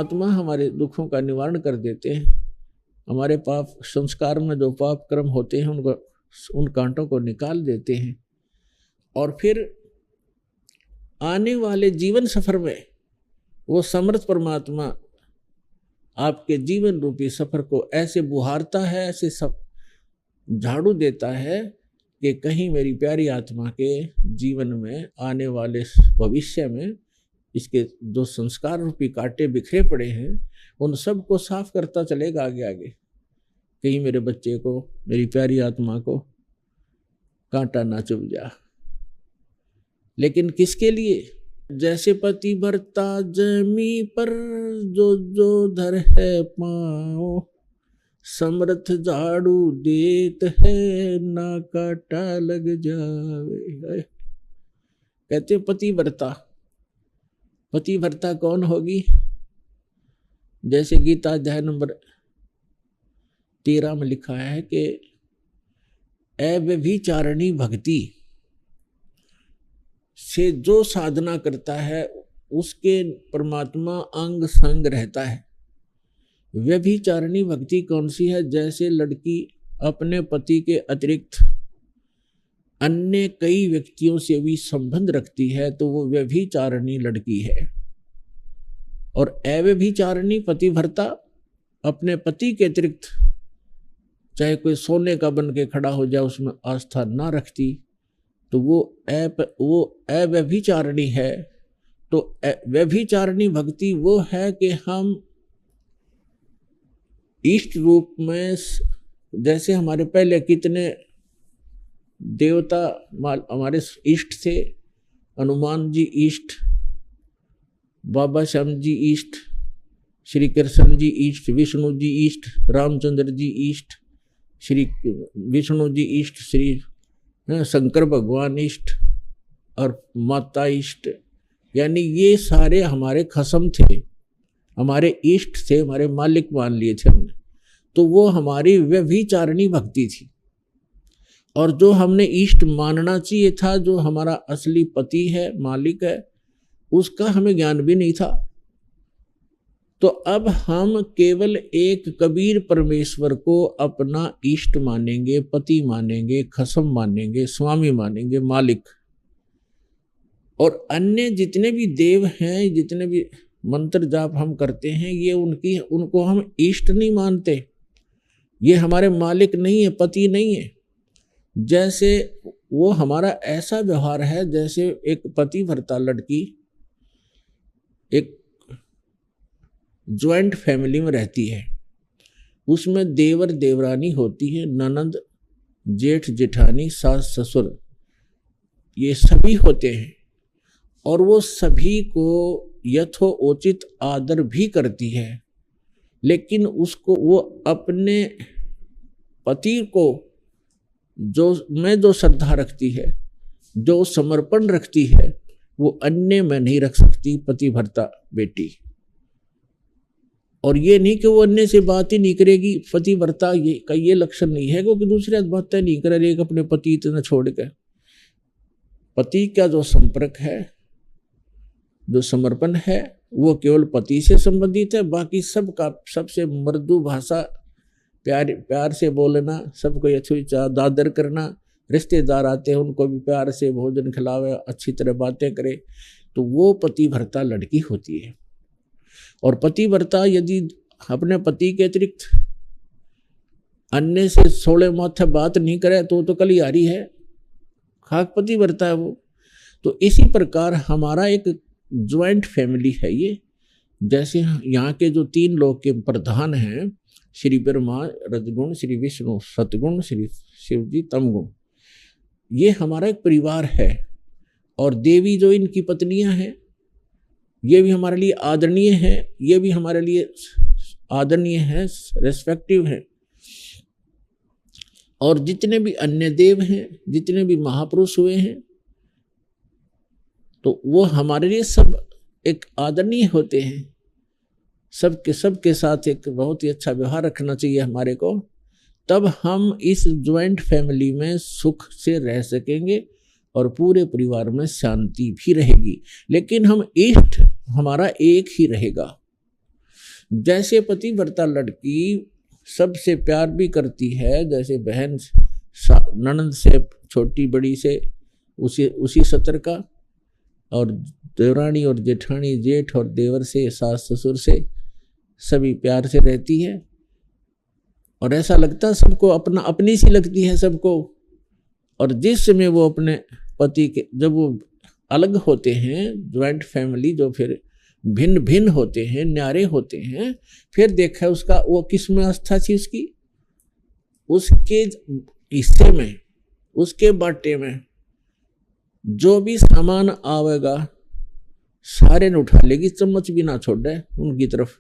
परमात्मा हमारे दुखों का निवारण कर देते हैं। हमारे पाप संस्कार में जो पाप कर्म होते हैं उनको, उन कांटों को निकाल देते हैं। और फिर आने वाले जीवन सफर में वो समर्थ परमात्मा आपके जीवन रूपी सफर को ऐसे बुहारता है, ऐसे सब झाड़ू देता है कि कहीं मेरी प्यारी आत्मा के जीवन में आने वाले भविष्य में इसके जो संस्कार रूपी कांटे बिखरे पड़े हैं उन सब को साफ करता चलेगा आगे आगे। कहीं मेरे बच्चे को, मेरी प्यारी आत्मा को कांटा ना चुभ जा। लेकिन किसके लिए? जैसे पति भरता जमी पर जो जो धर है पाँव, समर्थ झाड़ू देत है ना काटा लग जावे। कहते पति भरता, पति भरता कौन होगी? जैसे गीता अध्याय नंबर 13 में लिखा है कि अव्यभिचारिणी भक्ति से जो साधना करता है उसके परमात्मा अंग संग रहता है। व्यभिचारिणी भक्ति कौन सी है? जैसे लड़की अपने पति के अतिरिक्त अन्य कई व्यक्तियों से भी संबंध रखती है तो वो व्यभिचारिणी लड़की है। और अव्यभिचारिणी पतिव्रता अपने पति के अतिरिक्त चाहे कोई सोने का बन के खड़ा हो जाए उसमें आस्था ना रखती तो वो अव्यभिचारिणी है। तो व्यभिचारिणी भक्ति वो है कि हम इष्ट रूप में, जैसे हमारे पहले कितने देवता हमारे इष्ट थे, हनुमान जी इष्ट, बाबा श्याम जी इष्ट, श्री कृष्ण जी इष्ट, विष्णु जी इष्ट, रामचंद्र जी इष्ट, श्री विष्णु जी इष्ट, श्री शंकर भगवान इष्ट और माता इष्ट, यानी ये सारे हमारे खसम थे, हमारे इष्ट थे, हमारे मालिक मान लिए थे हमने। तो वो हमारी व्यभिचारिणी भक्ति थी। और जो हमने इष्ट मानना चाहिए था, जो हमारा असली पति है, मालिक है, उसका हमें ज्ञान भी नहीं था। तो अब हम केवल एक कबीर परमेश्वर को अपना इष्ट मानेंगे, पति मानेंगे, खसम मानेंगे, स्वामी मानेंगे, मालिक। और अन्य जितने भी देव हैं, जितने भी मंत्र जाप हम करते हैं, ये उनको हम इष्ट नहीं मानते। ये हमारे मालिक नहीं है, पति नहीं है। जैसे वो हमारा ऐसा व्यवहार है जैसे एक पतिव्रता लड़की एक ज्वाइंट फैमिली में रहती है, उसमें देवर देवरानी होती है, ननद जेठ जेठानी सास ससुर, ये सभी होते हैं। और वो सभी को यथोचित आदर भी करती है, लेकिन उसको वो अपने पति को जो श्रद्धा रखती है, जो समर्पण रखती है, वो अन्य में नहीं रख सकती पतिव्रता बेटी। और ये नहीं कि वो अन्य से बात ही नहीं करेगी, पतिव्रता का ये लक्षण नहीं है क्योंकि दूसरे बातें नहीं करेगा अपने पति इतना छोड़ के। पति का जो संपर्क है, जो समर्पण है, वो केवल पति से संबंधित है। बाकी सबका सबसे मृदु भाषा, प्यार से बोलना, सबको यथोचित आदर करना, रिश्तेदार आते हैं उनको भी प्यार से भोजन खिलावे, अच्छी तरह बातें करे, तो वो पतिव्रता लड़की होती है। और पतिव्रता यदि अपने पति के अतिरिक्त अन्य से सोले माथे बात नहीं करे तो कलियारी है, खाक पतिव्रता है वो। तो इसी प्रकार हमारा एक ज्वाइंट फैमिली है ये। जैसे यहाँ के जो 3 लोक के प्रधान हैं, श्री ब्रह्मा रजगुण, श्री विष्णु सतगुण, श्री शिव जी तमगुण, ये हमारा एक परिवार है। और देवी जो इनकी पत्नियां हैं, ये भी हमारे लिए आदरणीय है, ये भी हमारे लिए आदरणीय है, रेस्पेक्टिव है। और जितने भी अन्य देव हैं, जितने भी महापुरुष हुए हैं, तो वो हमारे लिए सब एक आदरणीय होते हैं। सबके साथ एक बहुत ही अच्छा व्यवहार रखना चाहिए हमारे को, तब हम इस ज्वाइंट फैमिली में सुख से रह सकेंगे और पूरे परिवार में शांति भी रहेगी। लेकिन हम इष्ट हमारा एक ही रहेगा। जैसे पतिव्रता लड़की सबसे प्यार भी करती है, जैसे बहन ननद से, छोटी बड़ी से उसी सतर का, और देवरानी और जेठानी, जेठ और देवर से, सास ससुर से सभी प्यार से रहती है। और ऐसा लगता है सबको अपना, अपनी सी लगती है सबको। और जिस समय वो अपने पति के, जब वो अलग होते हैं, ज्वाइंट फैमिली जो फिर भिन्न भिन्न होते हैं, न्यारे होते हैं, फिर देखा उसका वो किस में आस्था थी उसके हिस्से में, उसके बाटे में जो भी सामान आवेगा सारे ने उठा लेगी, चम्मच भी ना छोड़े उनकी तरफ,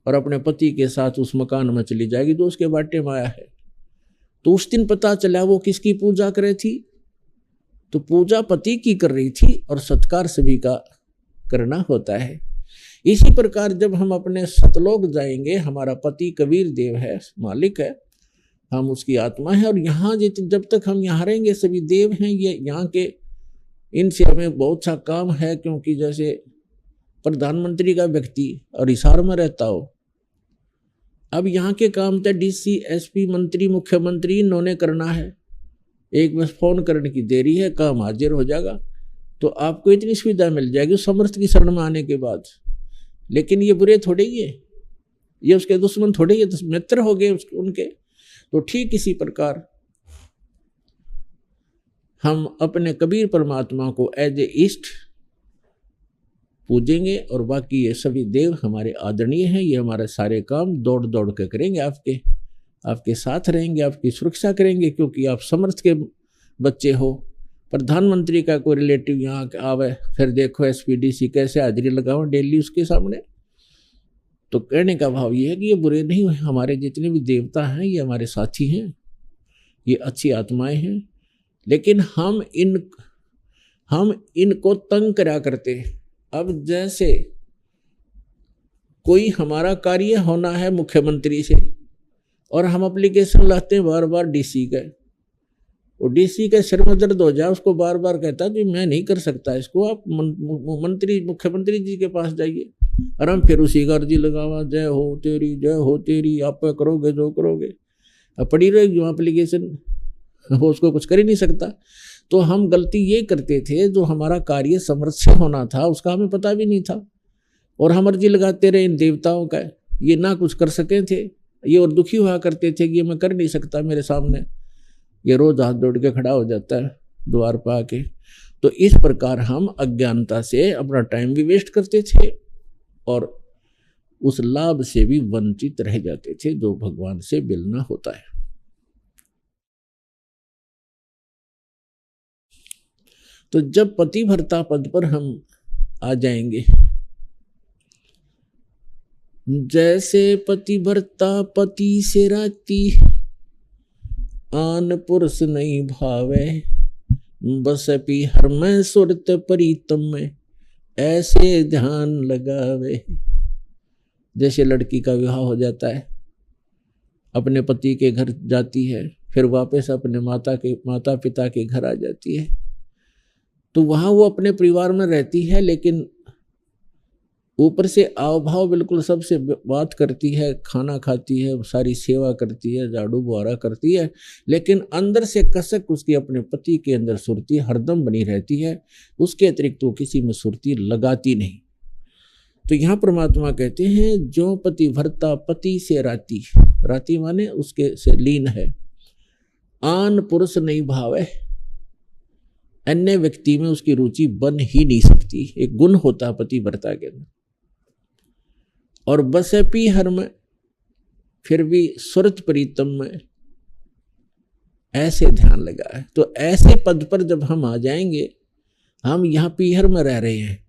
और अपने पति के साथ उस मकान में चली जाएगी जो उसके बाटे में आया है। तो उस दिन पता चला वो किसकी पूजा कर रही थी, तो पूजा पति की कर रही थी और सत्कार सभी का करना होता है। इसी प्रकार जब हम अपने सतलोक जाएंगे, हमारा पति कबीर देव है, मालिक है, हम उसकी आत्मा है, और यहाँ जब तक हम यहाँ रहेंगे सभी देव हैं, ये यहाँ के, इनसे हमें बहुत सा काम है। क्योंकि जैसे प्रधानमंत्री का व्यक्ति और हिसार में रहता हो, अब यहाँ के काम तो डीसी, एसपी, मंत्री, मुख्यमंत्री इन्होंने करना है, एक बस फोन करने की देरी है, काम हाजिर हो जाएगा। तो आपको इतनी सुविधा मिल जाएगी समर्थ की शरण में आने के बाद। लेकिन ये बुरे थोड़े ही है, ये उसके दुश्मन थोड़े ही, मित्र हो गए उनके। तो ठीक इसी प्रकार हम अपने कबीर परमात्मा को एज ए इष्ट पूजेंगे, और बाकी ये सभी देव हमारे आदरणीय हैं। ये हमारे सारे काम दौड़ दौड़ के करेंगे, आपके साथ रहेंगे, आपकी सुरक्षा करेंगे, क्योंकि आप समर्थ के बच्चे हो। प्रधानमंत्री का कोई रिलेटिव यहाँ आवे, फिर देखो एसपीडीसी कैसे हाजिरी लगाओ डेली उसके सामने। तो कहने का भाव ये है कि ये बुरे नहीं हुए, हमारे जितने भी देवता हैं ये हमारे साथी हैं, ये अच्छी आत्माएं हैं। लेकिन हम इनको तंग करा करते हैं। अब जैसे कोई हमारा कार्य होना है मुख्यमंत्री से, और हम एप्लीकेशन लाते हैं बार बार डीसी का, और डीसी का सिर में दर्द हो जाए, उसको बार बार कहता है मैं नहीं कर सकता इसको, आप मुख्यमंत्री जी के पास जाइए। और हम फिर उसी का अर्जी लगावा, जय हो तेरी, आप करोगे जो करोगे, अब पड़ी रहेगी जो एप्लीकेशन, वो उसको कुछ कर ही नहीं सकता। तो हम गलती ये करते थे, जो हमारा कार्य समर्थ से होना था उसका हमें पता भी नहीं था, और हम अर्जी लगाते रहे इन देवताओं का, ये ना कुछ कर सके थे, ये और दुखी हुआ करते थे कि ये मैं कर नहीं सकता, मेरे सामने ये रोज हाथ जोड़ के खड़ा हो जाता है द्वार पर आके। तो इस प्रकार हम अज्ञानता से अपना टाइम भी वेस्ट करते थे, और उस लाभ से भी वंचित रह जाते थे जो भगवान से मिलना होता है। तो जब पतिव्रता पद पर हम आ जाएंगे, जैसे पतिव्रता पति से राती, आन पुरुष नहीं भावे, बस पी हर में सुरत प्रीतम में, ऐसे ध्यान लगावे। जैसे लड़की का विवाह हो जाता है, अपने पति के घर जाती है, फिर वापस अपने माता पिता के घर आ जाती है, तो वहाँ वो अपने परिवार में रहती है, लेकिन ऊपर से आव भाव बिल्कुल सबसे बात करती है, खाना खाती है, सारी सेवा करती है, झाड़ू बुहारा करती है, लेकिन अंदर से कसक उसकी अपने पति के अंदर सुरती हरदम बनी रहती है, उसके अतिरिक्त वो किसी में सुरती लगाती नहीं। तो यहाँ परमात्मा कहते हैं, जो पतिव्रता पति से राती, राती माने उसके से लीन है, आन पुरुष नहीं भावे, अन्य व्यक्ति में उसकी रुचि बन ही नहीं सकती। एक गुण होता है पतिव्रता के अंदर। और बसे पी हर में, फिर भी सुरत प्रीतम में, ऐसे ध्यान लगा है। तो ऐसे पद पर जब हम आ जाएंगे, हम यहाँ पीहर में रह रहे हैं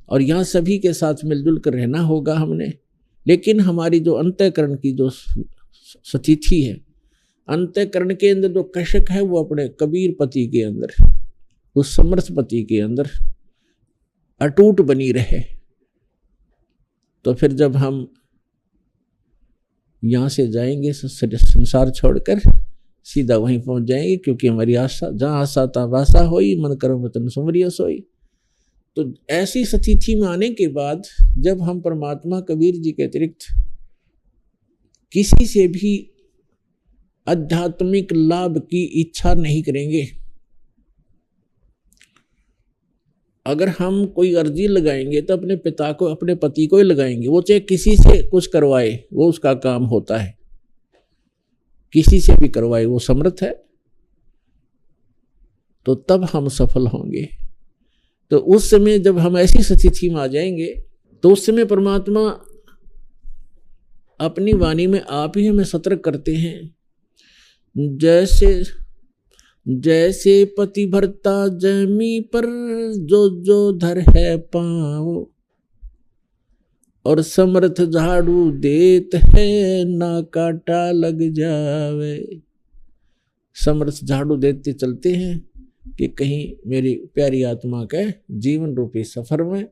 और यहाँ सभी के साथ मिलजुल कर रहना होगा हमने, लेकिन हमारी जो अंतःकरण की जो स्थिति है, अंतःकरण के अंदर जो कशक है, वो अपने कबीर पति के अंदर, उस समर्थ पति के अंदर अटूट बनी रहे। तो फिर जब हम यहाँ से जाएंगे संसार छोड़कर, सीधा वहीं पहुंच जाएंगे, क्योंकि हमारी आशा जहाँ आशा ता वासा होई, मन कर्म वतन सुमरिय सोई। तो ऐसी स्थिति में आने के बाद जब हम परमात्मा कबीर जी के अतिरिक्त किसी से भी आध्यात्मिक लाभ की इच्छा नहीं करेंगे, अगर हम कोई अर्जी लगाएंगे तो अपने पिता को, अपने पति को ही लगाएंगे, वो चाहे किसी से कुछ करवाए, वो उसका काम होता है, किसी से भी करवाए, वो समर्थ है, तो तब हम सफल होंगे। तो उस समय जब हम ऐसी स्थिति में आ जाएंगे तो उस समय परमात्मा अपनी वाणी में आप ही हमें सतर्क करते हैं। जैसे पति भरता जमी पर जो जो धर है पाँव, और समर्थ झाड़ू देत है ना कांटा लग जावे। समर्थ झाड़ू देते चलते हैं कि कहीं मेरी प्यारी आत्मा के जीवन रूपी सफर में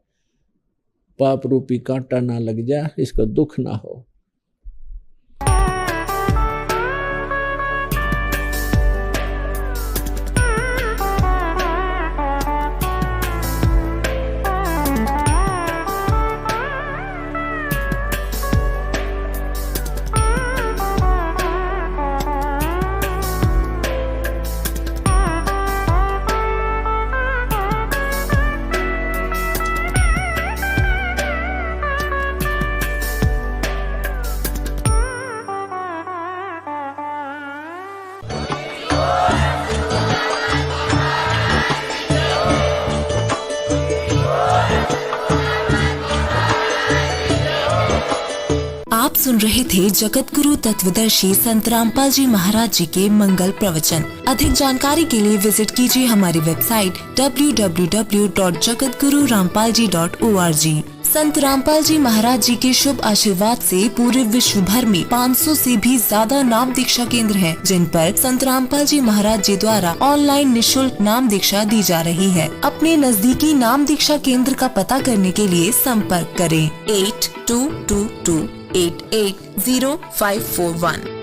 पाप रूपी कांटा ना लग जा, इसका दुख ना हो। आप सुन रहे थे जगत गुरु तत्वदर्शी संत रामपाल जी महाराज जी के मंगल प्रवचन। अधिक जानकारी के लिए विजिट कीजिए हमारी वेबसाइट www.jagatgururampalji.org। संत रामपाल जी महाराज जी के शुभ आशीर्वाद से पूरे विश्व भर में 500 से भी ज्यादा नाम दीक्षा केंद्र हैं, जिन पर संत रामपाल जी महाराज जी द्वारा ऑनलाइन निशुल्क नाम दीक्षा दी जा रही है। अपने नजदीकी नाम दीक्षा केंद्र का पता करने के लिए संपर्क करें 8222880541।